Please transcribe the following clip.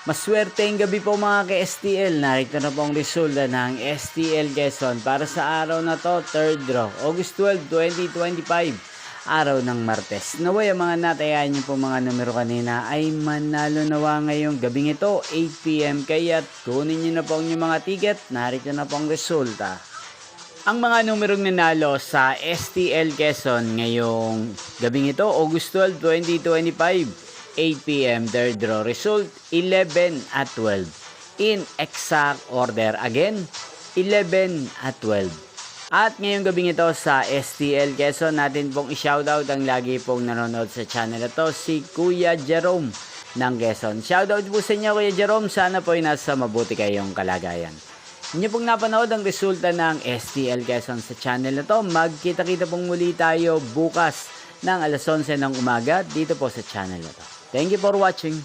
Maswerteng gabi po mga ka-STL. Narito na po ang resulta ng STL Quezon para sa araw na to, 3rd draw, August 12, 2025, araw ng Martes. Naway ang mga natayaan niyo po mga numero kanina ay manalo nawa ngayong gabing ito, 8 PM. Kaya kunin niyo na po ang inyong mga ticket. Narito na po ang resulta. Ang mga numerong nanalo sa STL Quezon ngayong gabing ito, August 12, 2025, 8 PM, third draw result, 11 at 12. In exact order again, 11 at 12. At ngayong gabing ito sa STL Quezon, natin pong i-shoutout ang lagi pong nanonood sa channel na to, si Kuya Jerome ng Quezon. Shoutout po sa inyo Kuya Jerome, sana po ay nasa mabuti kayong kalagayan. Inyo pong napanood ang resulta ng STL Quezon sa channel na to. Magkita-kita pong muli tayo bukas ng alas 11 ng umaga dito po sa channel na to. Thank you for watching.